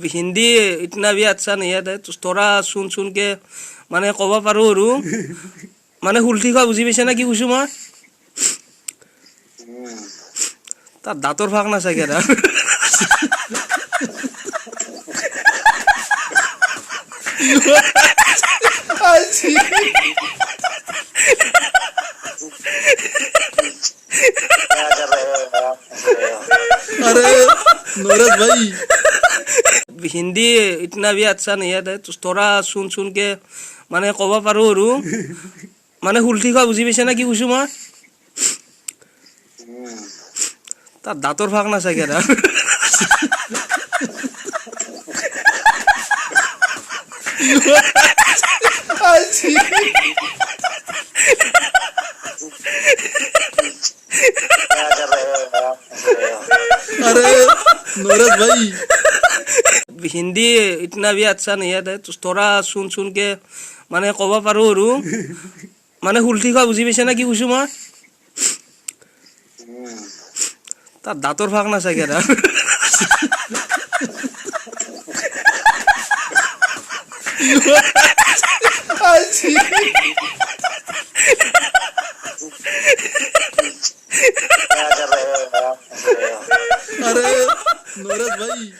हिंदी इतना भी अच्छा नहीं है तो थोड़ा सुन सुन के माने कब पारो और माने हुलठी खा बुझी पाइছে ना কি কৈছো মই তার দাঁতর ফাঁক না চাগে না अरे नौरज भाई हिंदी इतना भी अच्छा नहीं है तो थोड़ा सुन सुन के माने कब पारो और माने हुलठी खा बुझी पाइছে না কি কৈছো মই তার দাঁতর ফাঁক না চাগে না अरे नौरज भाई हिंदी इतना भी अच्छा नहीं है तो थोड़ा सुन सुन के माने कब पारो और माने हुलठी खा बुझी पाइছে না কি কৈছো মই তার দাঁতর ফাঁক না চাগে না अरे नौरज भाई